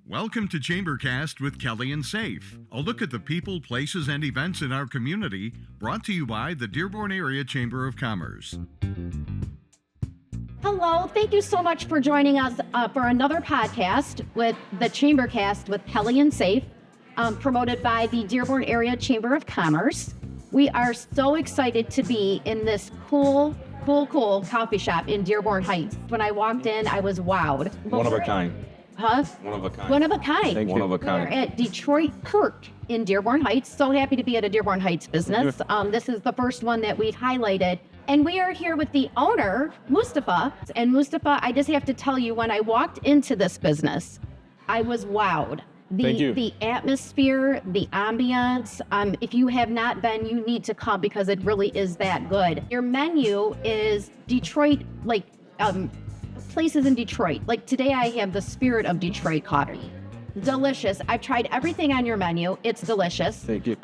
Welcome to ChamberCast with Kelli and Saif, a look at the people, places, and events in our community, brought to you by the Dearborn Area Chamber of Commerce. Hello, thank you so much for joining us for another podcast with the ChamberCast with Kelli and Saif, promoted by the Dearborn Area Chamber of Commerce. We are so excited to be in this cool coffee shop in Dearborn Heights. When I walked in, I was wowed. One of a kind. Huh? One of a kind. One of a kind. One of a kind. We're at Detroit Perk in Dearborn Heights. So happy to be at a Dearborn Heights business. This is the first one that we've highlighted. And we are here with the owner, Mustafa. And Mustafa, I just have to tell you, when I walked into this business, I was wowed. Thank you. The atmosphere, the ambiance. If you have not been, you need to come because it really is that good. Your menu is Detroit, places in Detroit. Like today I have the Spirit of Detroit coffee. Delicious. I've tried everything on your menu. It's delicious. Thank you.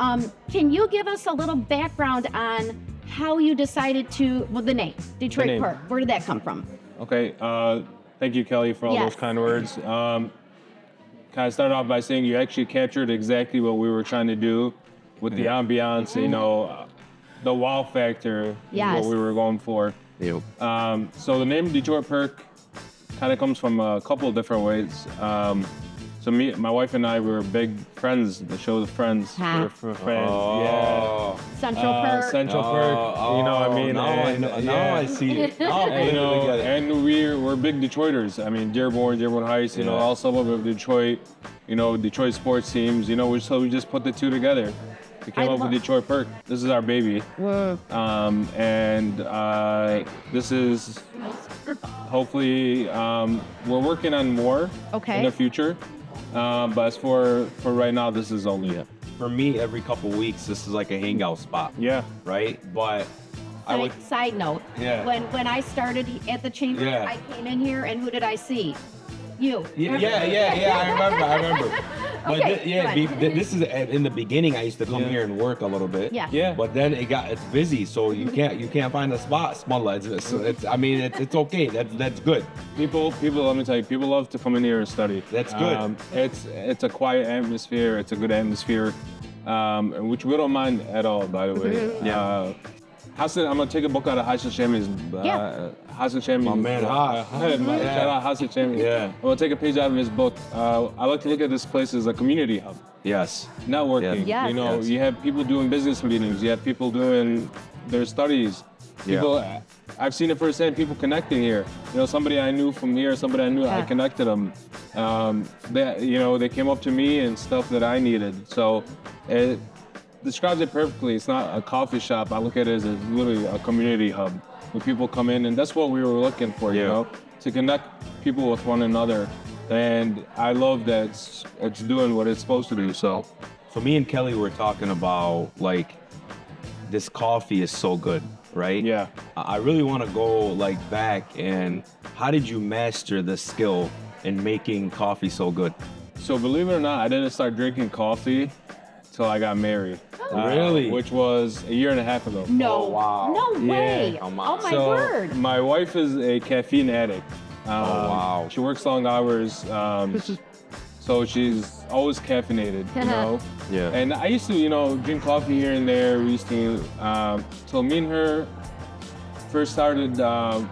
Can you give us a little background on how you decided to, the name, Detroit Perk? Where did that come from? Okay. Thank you, Kelli, for all those kind words. Kind of start off by saying you actually captured exactly what we were trying to do with the ambiance, the wow factor is what we were going for. Yep. So the name Detroit Perk kind of comes from a couple of different ways. So my wife and I were big friends. The show The Friends. We're friends. Oh. Yeah. Central Perk. Central Perk. You know what I mean? Now I see it. And we're big Detroiters. I mean, Dearborn Heights. All suburb of Detroit. Detroit sports teams. So we just put the two together. We came up with Detroit Perk. This is our baby. This is hopefully we're working on more in the future. But as for right now, this is only it. For me, every couple weeks, this is like a hangout spot. Yeah. Right? But Side note, when I started at the chamber, I came in here and who did I see? You. Yeah, I remember. But Okay, this is in the beginning. I used to come here and work a little bit. Yeah. But then it's busy, so you can't find a spot. Small it's okay. That's good. People. Let me tell you, people love to come in here and study. That's good. It's a quiet atmosphere. It's a good atmosphere, which we don't mind at all. By the way. Hassan, I'm gonna take a book out of Hassan Shami's. Hassan Shami. My man, shout out Hassan Shami. Yeah. I'm gonna take a page out of his book. I like to look at this place as a community hub. Yes. Networking. Yes. You have people doing business meetings. You have people doing their studies. People, I've seen it firsthand. People connecting here. Somebody I knew from here, somebody I knew, I connected them. They came up to me and stuff that I needed. So it describes it perfectly. It's not a coffee shop. I look at it as literally a community hub where people come in, and that's what we were looking for, to connect people with one another. And I love that it's doing what it's supposed to do. So me and Kelli were talking about this coffee is so good, right? Yeah. I really want to go back and how did you master the skill in making coffee so good? So believe it or not, I didn't start drinking coffee till I got married. Really? Which was a year and a half ago. No. Oh, wow. No way. Yeah. Oh my word. My wife is a caffeine addict. Wow. She works long hours, so she's always caffeinated, Yeah. And I used to, drink coffee here and there. We used to, so me and her first started,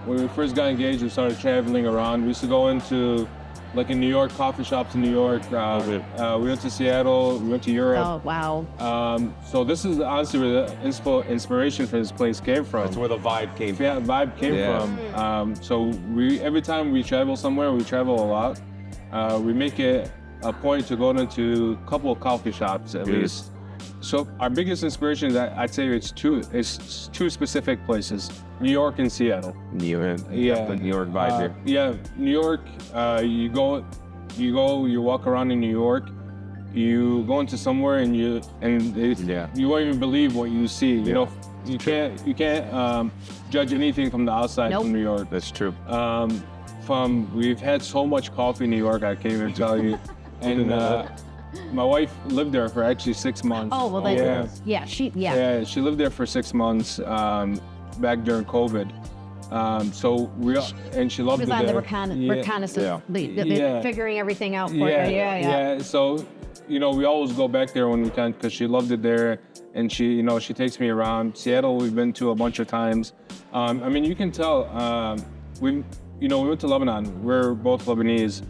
when we first got engaged, we started traveling around. We used to go into in New York, coffee shops in New York. We went to Seattle, we went to Europe. Oh, wow. So this is honestly where the inspiration for this place came from. That's where the vibe came from. Yeah, vibe came from. So every time we travel somewhere, we travel a lot. We make it a point to go into a couple of coffee shops at least. So our biggest inspiration is I'd say it's two specific places, New York and Seattle. The New York vibe here. Yeah, New York, you walk around in New York, you go into somewhere and you won't even believe what you see. You can't judge anything from the outside from New York. That's true. We've had so much coffee in New York, I can't even tell you. And my wife lived there for actually 6 months. Oh, well, she lived there for 6 months back during COVID. So and she loved It it was on the there. reconnaissance, Yeah. figuring everything out for you. Yeah. So, we always go back there when we can because she loved it there, and she takes me around. Seattle, we've been to a bunch of times. You can tell. We went to Lebanon. We're both Lebanese.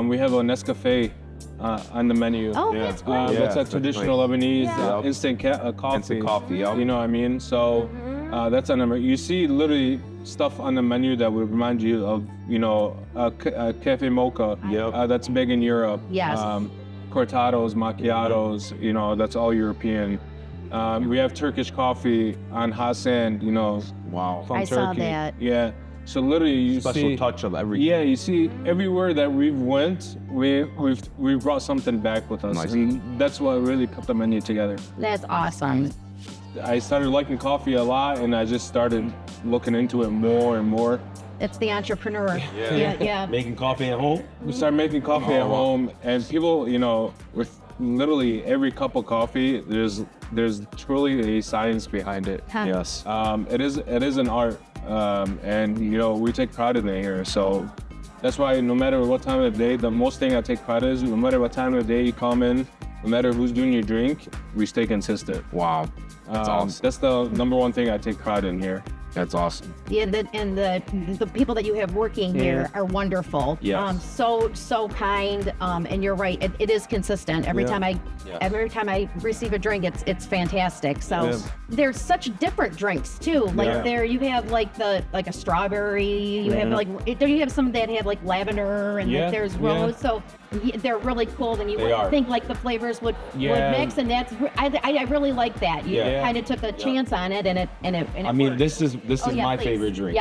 We have a Nescafe on the menu. Oh, that's great. That's a traditional Lebanese instant coffee. Instant coffee, yep. You know what I mean? So that's on the menu. You see literally stuff on the menu that would remind you of, a cafe mocha. Yep. That's big in Europe. Yes. Cortados, macchiatos, that's all European. We have Turkish coffee on hot sand, Wow. from I Turkey. saw that. Yeah. So literally you Special see touch of everything. Yeah, you see everywhere that we've went, we brought something back with us. Nice. And that's what really put the menu together. That's awesome. I started liking coffee a lot and I just started looking into it more and more. It's the entrepreneur. Yeah. Making coffee at home. We started making coffee at home and people, with literally every cup of coffee, there's truly a science behind it. Huh. Yes. It is an art, and we take pride in it here. So that's why no matter what time of the day, the most thing I take pride is no matter what time of the day you come in, no matter who's doing your drink, we stay consistent. Wow. That's awesome. That's the number one thing I take pride in here. That's awesome. Yeah, and the people that you have working here are wonderful. Yes. So kind. And you're right. It is consistent. Every time I receive a drink, it's fantastic. So there's such different drinks too. Like there you have like a strawberry. You have don't you have some that have like lavender and like there's rose. So they're really cool. And you wouldn't think like the flavors would mix. And that's I really like that. You kind of took a chance on it and it worked. This is my please. favorite drink.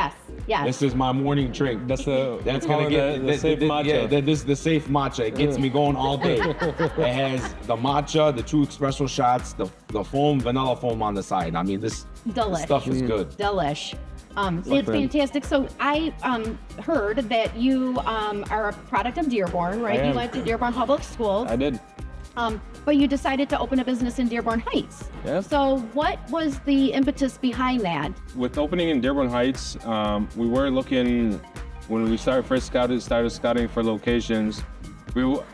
Yes. This is my morning drink. That's gonna get the safe matcha. Yeah, this is the safe matcha. It gets me going all day. It has the matcha, the 2 espresso shots, the foam, vanilla foam on the side. This Delish. stuff is good. Delish. It's fantastic. So I heard that you are a product of Dearborn, right? I am. You went to Dearborn Public Schools. I did. But you decided to open a business in Dearborn Heights. Yeah. So what was the impetus behind that? With opening in Dearborn Heights, we were looking, when we started scouting for locations,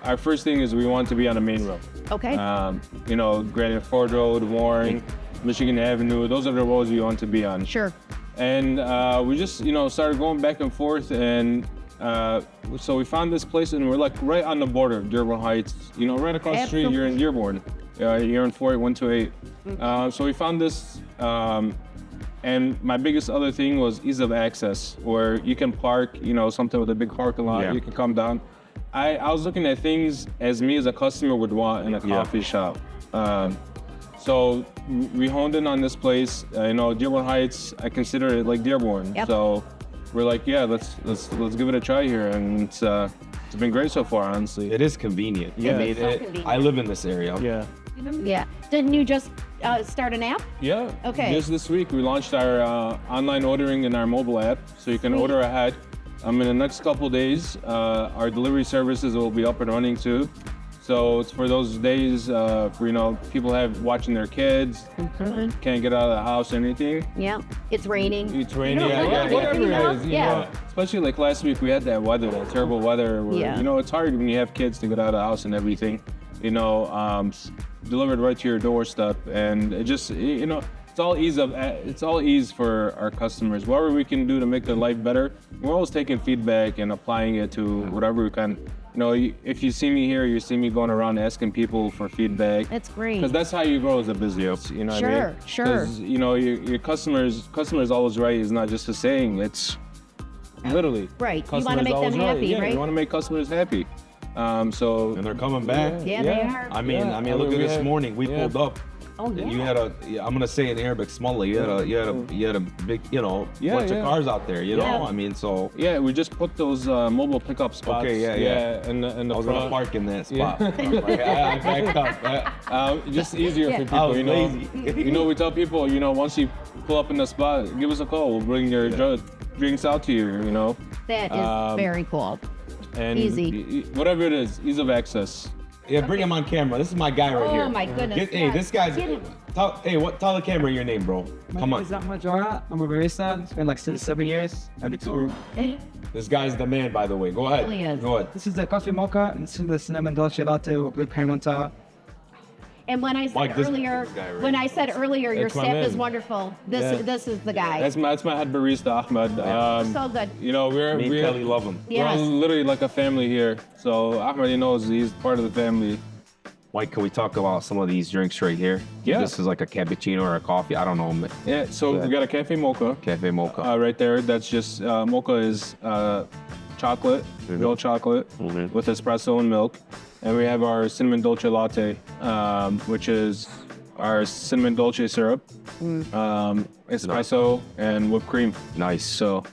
our first thing is we want to be on the main road. Okay. Granite Ford Road, Warren, Michigan Avenue, those are the roads we want to be on. Sure. And we just, started going back and forth, and so we found this place, and we're like right on the border of Dearborn Heights. Right across the street, you're in Dearborn. You're in 48128. So we found this, and my biggest other thing was ease of access, where you can park, something with a big parking lot. You can come down. I was looking at things as me as a customer would want in a coffee shop. So we honed in on this place. Dearborn Heights, I consider it like Dearborn. Yep. So we're like, let's give it a try here, and it's been great so far, honestly. It is convenient. Yeah. Convenient. I live in this area. Yeah. Yeah. Didn't you just start an app? Yeah. Okay. Just this week, we launched our online ordering in our mobile app, so you can order ahead. In the next couple days, our delivery services will be up and running too. So it's for those days, people watching their kids, can't get out of the house or anything. Yeah. It's raining. It's raining, whatever it is. Yeah. Especially like last week, we had that terrible weather. Where, it's hard when you have kids to get out of the house and everything. Delivered right to your doorstep, and it just, it's all ease for our customers. Whatever we can do to make their life better, we're always taking feedback and applying it to whatever we can. If you see me here, you see me going around asking people for feedback. That's great. Because that's how you grow as a business. You know what I mean? Sure. Because your customers always right is not just a saying. It's literally right. You want to make them happy, right? You want to make customers happy. And they're coming back. Yeah, they are. Look at this morning. We pulled up. Oh yeah. You had I'm gonna say in Arabic, small. You had a big, bunch of cars out there. So. Yeah, we just put those mobile pickup spots. Okay, And the I was gonna park in that spot. I backed up. Just easier for people. Lazy. We tell people, once you pull up in the spot, give us a call. We'll bring your drinks out to you. That is very cool. And easy. Whatever it is, ease of access. Yeah, bring him on camera. This is my guy right here. Oh my goodness. Hey, this guy's. Tell the camera your name, bro. Come on. I'm a barista. It's been like 7 years. This guy's the man, by the way. Go ahead. Really is. Go ahead. This is the coffee mocha, and this is the cinnamon dolce latte with whipped cream on top. And when I said Mike, this earlier, guy right when I said earlier, your That's my staff man. is wonderful. This is the guy. That's my head barista, Ahmed. So good. You know, Me and we're Kelly love him. Yes. literally like a family here. So Ahmed, he knows he's part of the family. Mike, can we talk about some of these drinks right here? Yeah. This is like a cappuccino or a coffee. I don't know. Yeah. So we got a cafe mocha. Cafe mocha. Right there. That's just mocha is chocolate, real chocolate with espresso and milk, and we have our cinnamon dolce latte, which is our cinnamon dolce syrup, espresso and whipped cream. Nice. So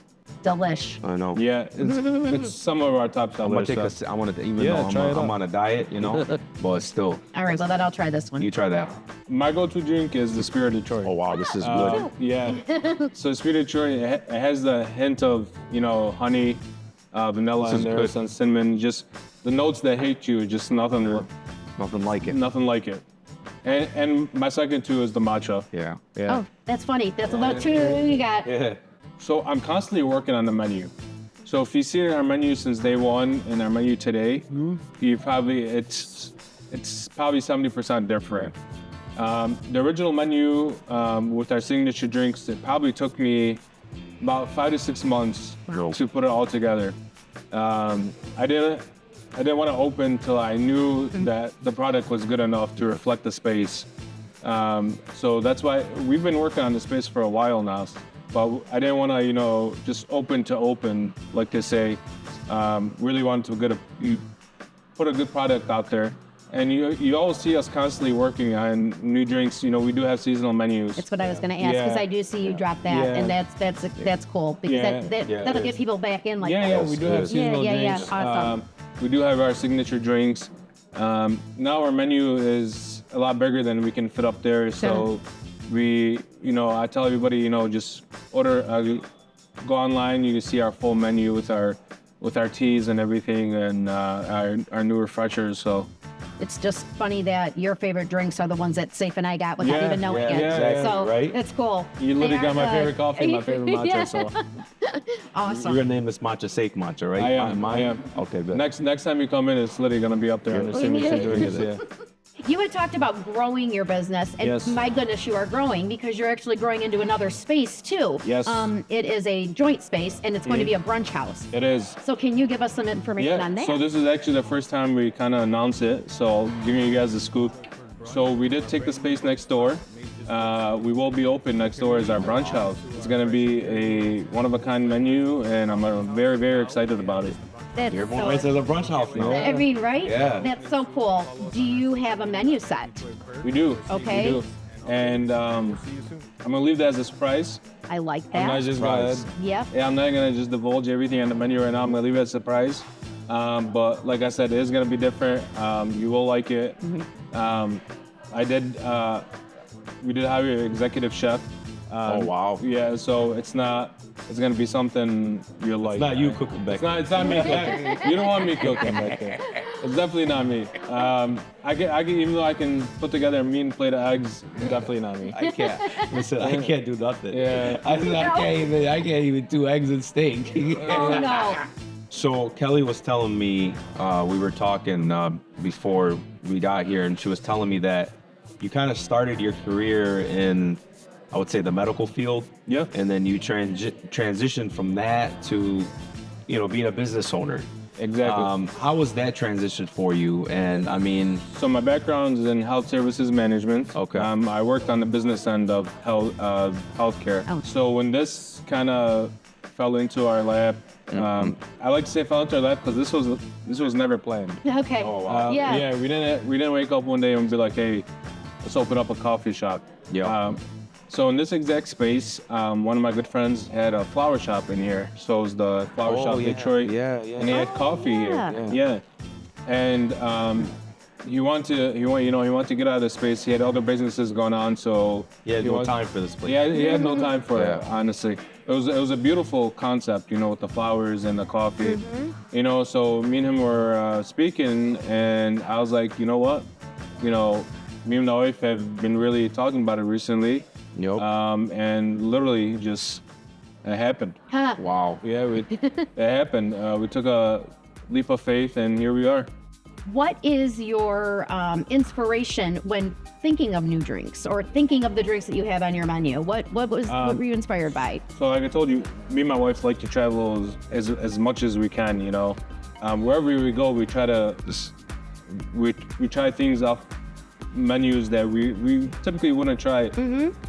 Delish. I know. yeah, it's some of our top I'm gonna sellers. take I want to, even Yeah, though try it I'm out. on a diet, you know, but still, All right, well then I'll try this one. you try that. My go-to drink is the Spirit Detroit. Oh wow, this is good. Yeah. So Spirit Detroit, it has the hint of, you know, honey, vanilla This in is there, good. some cinnamon, just the notes that hate you, just nothing like it. And my second two is the matcha. Yeah. Oh, that's funny. That's about two you got. Yeah. So I'm constantly working on the menu. So if you've seen our menu since day one and our menu today, you probably it's probably 70% different. The original menu with our signature drinks, it probably took me about 5 to 6 months to put it all together. I didn't want to open till I knew that the product was good enough to reflect the space. So that's why we've been working on the space for a while now. But I didn't want to, you know, just open, like they say. Really wanted to put a good product out there. And you always see us constantly working on new drinks. You know, we do have seasonal menus. That's what I was going to ask because Yeah. I do see you drop that, Yeah. and that's cool because Yeah. that'll get people back in like Yeah, that. we do have seasonal Yeah, drinks. awesome. We do have our signature drinks. Now our menu is a lot bigger than we can fit up there. So I tell everybody, you know, just order, go online. You can see our full menu with our teas and everything, and our new refreshers. So. It's just funny that your favorite drinks are the ones that Saif and I got without Yeah, even knowing yeah, it. yeah, so right? it's cool. You literally They got are my good. favorite coffee, my favorite matcha. Yeah. So Awesome. You're gonna name this matcha Safe matcha, right? I am. I am. Okay, good. Next time you come in, it's literally gonna be up there on the signature drinks. Yeah. You had talked about growing your business, and Yes. my goodness, you are growing because you're actually growing into another space too. Yes. It is a joint space, and it's going to be a brunch house. It is. So can you give us some information on that? So this is actually the first time we kind of announced it. So I'll give you guys a scoop. So we did take the space next door. We will be open next door as our brunch house. It's gonna be a one-of-a-kind menu, and I'm very, very excited about it. That's You're so, going right to the brunch house now. I mean, right? Yeah. That's so cool. Do you have a menu set? We do. Okay. We do. And I'm gonna leave that as a surprise. I like I'm not that. just gonna. Yep. Yeah, I'm not gonna just divulge everything on the menu right now. I'm gonna leave it as a surprise. But like I said, it is gonna be different. You will like it. We did have an executive chef. Oh, wow. Yeah, so it's gonna be something you'll like. It's not you cooking back It's not me. You don't want me cooking back there. It's definitely not me. I can even though I can put together a mean plate of eggs, it's definitely not me. I can't. Listen, I can't do nothing. Yeah. I can't even do eggs and steak. Oh no. So Kelly was telling me, we were talking before we got here, and she was telling me that you kind of started your career in, I would say, the medical field. Yeah. And then you transitioned from that to, being a business owner. Exactly. How was that transition for you? And I mean, So my background is in health services management. Okay. I worked on the business end of healthcare. Oh. So when this kind of fell into our lap, I like to say fell into our lap because this was never planned. Okay. Yeah. We didn't wake up one day and be like, hey, let's open up a coffee shop. Yeah. So in this exact space, one of my good friends had a flower shop in here. So it was the flower shop yeah. Detroit. Yeah. And he had coffee yeah. here. Yeah. And he wanted to get out of the space. He had other businesses going on, so he had no was- time for this place. Yeah, he had no time for it, Yeah. honestly. It was a beautiful concept, with the flowers and the coffee. So me and him were speaking, and I was like, you know what? me and my wife have been really talking about it recently. Yep. And literally just it happened. Huh. Wow. Yeah, it happened. We took a leap of faith, and here we are. What is your inspiration when thinking of new drinks or thinking of the drinks that you have on your menu? What were you inspired by? So like I told you, me and my wife like to travel as much as we can, you know. Wherever we go, we try to we try things off menus that we typically wouldn't try.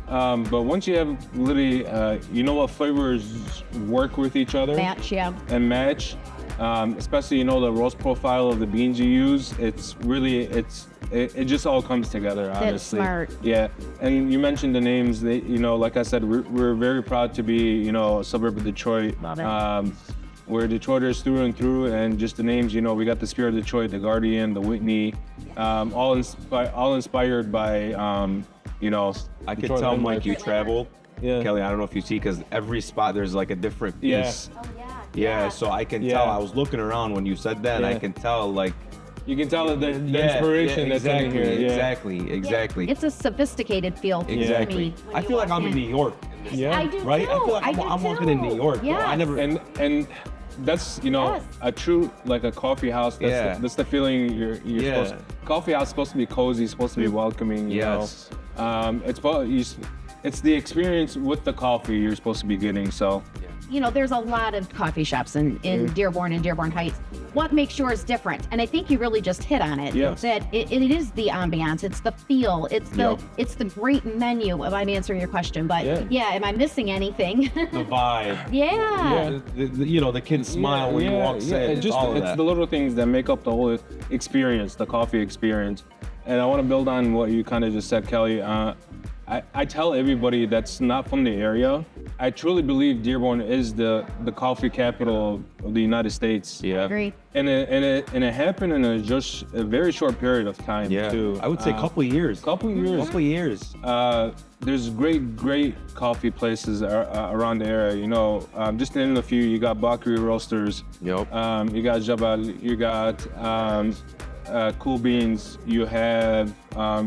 But once you have literally, you know what flavors work with each other Match, yeah. and match, especially, you know, the roast profile of the beans you use, it's really, it just all comes together, honestly. That's smart. Yeah, and you mentioned the names, they, you know, like I said, we're very proud to be, you know, a suburb of Detroit. Love it. We're Detroiters through and through, and just the names, you know, we got the Spirit of Detroit, the Guardian, the Whitney, all inspired by, you know, I could Detroit tell, landmarks. Mike, you traveled. Yeah. Kelly, I don't know if you see, because every spot there's like a different piece. Oh, yeah. Yeah, so I can tell. I was looking around when you said that, and I Yeah. can tell, like, You can tell the inspiration that's in here. Yeah. Exactly. It's a sophisticated feel to Exactly. me. when I you feel like walk I'm in New York. Yeah. I do Right? too. I feel like I'm walking in New York. Bro. Yeah. I never. And that's, you know, Yes. a true, like a coffee house. That's the feeling you're Yeah. supposed. Coffee house is supposed to be cozy, supposed to be welcoming. You Yes. know? It's the experience with the coffee you're supposed to be getting. So. You know, there's a lot of coffee shops in Dearborn and Dearborn Heights. What makes yours different? And I think you really just hit on it. Yeah. That it is the ambiance, it's the feel, it's the great menu. If I'm answering your question, but yeah, am I missing anything? The vibe. Yeah. You know, the kid smile when you walk in. It's the little things that make up the whole experience, the coffee experience. And I want to build on what you kind of just said, Kelly. I tell everybody that's not from the area, I truly believe Dearborn is the coffee capital of the United States. Yeah. Agreed. And it happened in just a very short period of time too. I would say couple years. Couple years. There's great coffee places around the area. You know, just to name a few, you got Bakri Roasters. Yep. You got Jabal. You got Cool Beans. You have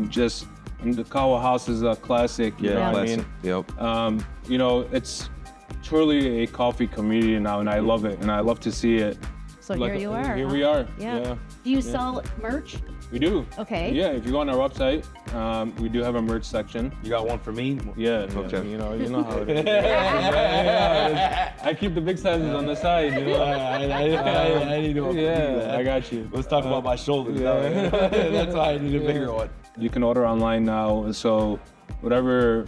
just the Kawa House is a classic. You know what I mean? Yep. You know, it's truly a coffee community now, and I love it, and I love to see it. So here you are. Here huh? we are. Yeah. Do you sell merch? We do. Okay. Yeah, if you go on our website, we do have a merch section. You got one for me? Yeah. Okay. You know how it is. Yeah. I keep the big sizes on the side. You know. I need to. Yeah, I got you. Let's talk about my shoulders. Yeah. That's why I need a bigger one. You can order online now, so whatever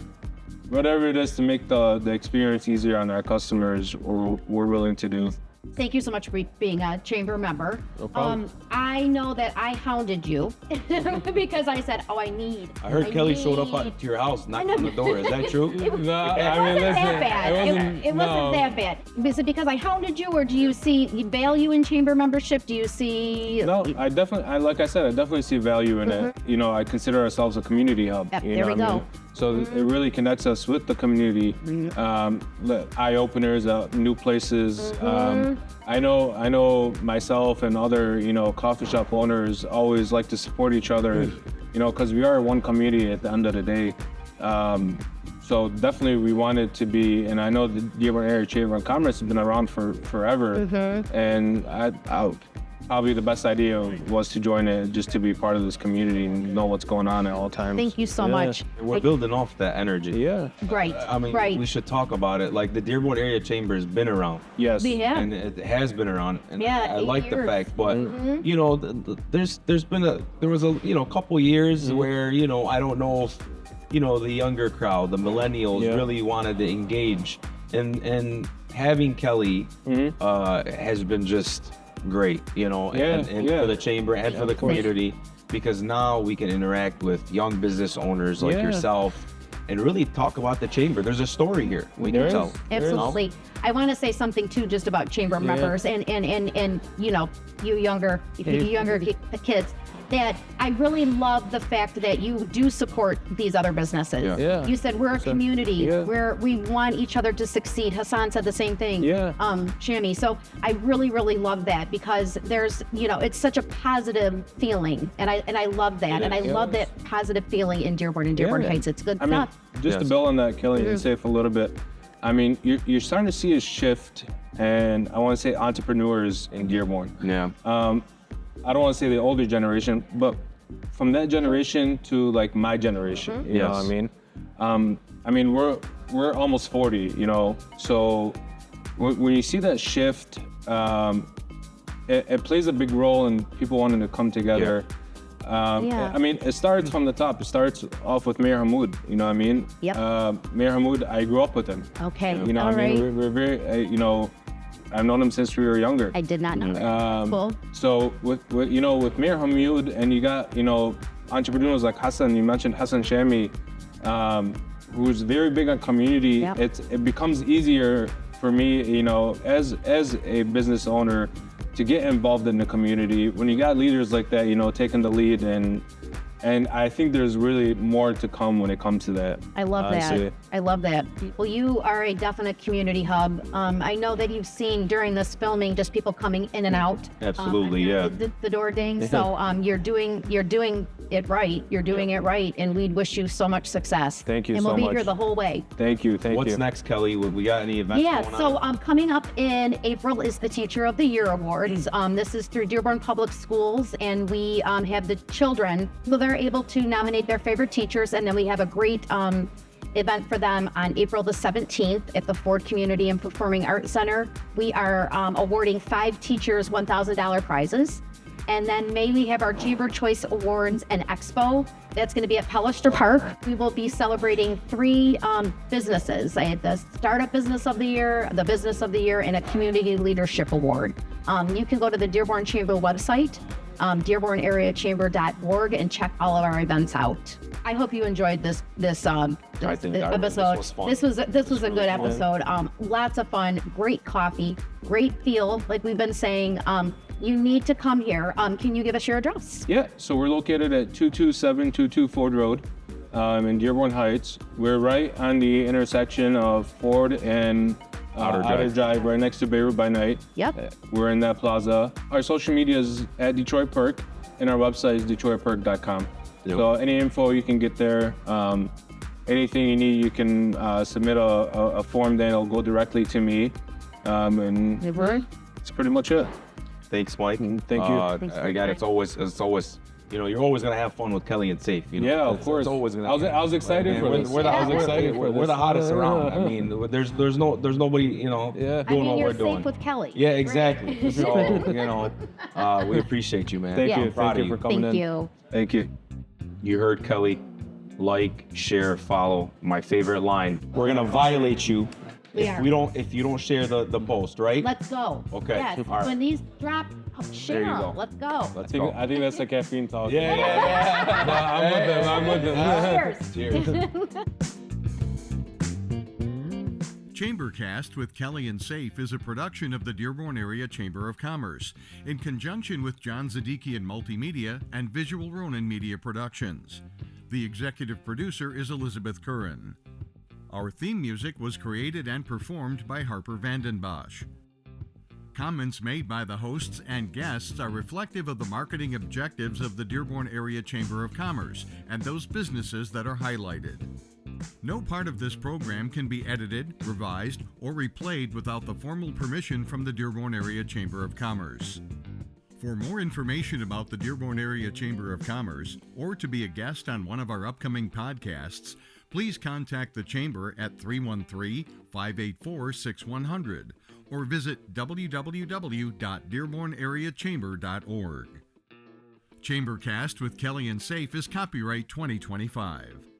it is to make the experience easier on our customers, we're willing to do. Thank you so much for being a chamber member. No problem. I know that I hounded you because I said, I need. I heard Kelly showed up need- to your house, knocked on the door. Is that true? It wasn't that bad. It wasn't that bad. Is it because I hounded you, or do you see value in chamber membership? Do you see? No, like I said, I definitely see value in it. You know, I consider ourselves a community hub. Yep, you there know we what I go. mean? So it really connects us with the community. Eye openers, new places. I know myself and other, you know, coffee shop owners always like to support each other, you know, because we are one community at the end of the day. So definitely we want it to be, and I know the Dearborn Area Chamber of Commerce has been around for forever, and probably the best idea was to join it just to be part of this community and know what's going on at all times. Thank you so much. We're building off that energy. Yeah. Right. I mean, right. we should talk about it. Like, the Dearborn Area Chamber has been around. Yes. Yeah. And it has been around. And Yeah, I 8 like the years. fact, but you know, there was a couple years where, you know, I don't know if, you know, the younger crowd, the millennials really wanted to engage, and having Kelly has been just great, you know, and for the chamber and for the community, because now we can interact with young business owners like yourself and really talk about the chamber. There's a story here we can tell. Absolutely. I want to say something too, just about chamber members and you know, you younger kids. that I really love the fact that you do support these other businesses. Yeah. You said we're a community where we want each other to succeed. Hassan said the same thing. Shami. So I really, really love that because there's, it's such a positive feeling, and I love that, and I love that positive feeling in Dearborn and Dearborn Heights. It's good stuff. Just to build on that, Kelly, and Saif a little bit. I mean, you're starting to see a shift, and I want to say entrepreneurs in Dearborn. Yeah. I don't want to say the older generation, but from that generation to like my generation, you know what I mean? We're almost 40, so when you see that shift, it plays a big role in people wanting to come together. I mean, it starts from the top. It starts off with Mayor Hamoud, you know what I mean? Mayor Hamoud, I grew up with him. Okay. You know what I mean? We're very, I've known him since we were younger. I did not know that. Cool. So with Mayor Hamoud, and you got, entrepreneurs like Hassan, you mentioned Hassan Shami, who's very big on community. It becomes easier for me, as a business owner, to get involved in the community when you got leaders like that, taking the lead, and I think there's really more to come when it comes to that. I love that. I love that. Well, you are a definite community hub. I know that you've seen during this filming just people coming in and out. Absolutely, the door ding. So you're doing it right. You're doing it right, and we wish you so much success. Thank you so much. And we'll be here the whole way. Thank you. What's next, Kelly? We got any events going on? So coming up in April is the Teacher of the Year Awards. This is through Dearborn Public Schools, and we have the children, so they're able to nominate their favorite teachers, and then we have a great event for them on April the 17th at the Ford Community and Performing Arts Center. We are awarding 5 teachers $1,000 prizes. And then May we have our Chamber Choice Awards and Expo. That's going to be at Detroit Perk. We will be celebrating 3 businesses. I had the Startup Business of the Year, the Business of the Year, and a Community Leadership Award. You can go to the Dearborn Chamber website, dearbornareachamber.org, and check all of our events out. I hope you enjoyed this episode. This was a good episode. Lots of fun, great coffee, great feel, like we've been saying. You need to come here. Can you give us your address? Yeah, so we're located at 22722 Ford Road in Dearborn Heights. We're right on the intersection of Ford and Outer Drive, right next to Beirut by Night. Yep. We're in that plaza. Our social media is at Detroit Perk, and our website is detroitperk.com. Yep. So any info you can get there. Anything you need, you can submit a form, then it'll go directly to me. And that's pretty much it. Thanks, Mike. Thank you. Again, it's always, you're always gonna have fun with Kelly and Saif. Yeah, of course. It's always gonna. I was excited for this. We're the hottest around. I mean, there's nobody, doing what we're doing. Safe with Kelly. Yeah, exactly. So, we appreciate you, man. Thank you. Thank you for coming in. Thank you. Thank you. You heard Kelly. Like, share, follow. My favorite line. We're gonna violate you. If you don't share the post, right? Let's go. Okay. Yes. All right. When these drop, share There you them. go. Let's go. I think that's the caffeine talk. Yeah. No, I'm with them. Cheers. ChamberCast with Kelly and Saif is a production of the Dearborn Area Chamber of Commerce in conjunction with John Zadikian Multimedia and Visual Ronin Media Productions. The executive producer is Elizabeth Curran. Our theme music was created and performed by Harper Vandenbosch. Comments made by the hosts and guests are reflective of the marketing objectives of the Dearborn Area Chamber of Commerce and those businesses that are highlighted. No part of this program can be edited, revised, or replayed without the formal permission from the Dearborn Area Chamber of Commerce. For more information about the Dearborn Area Chamber of Commerce, or to be a guest on one of our upcoming podcasts, please contact the Chamber at 313-584-6100 or visit www.dearbornareachamber.org. ChamberCast with Kelly and Saif is copyright 2025.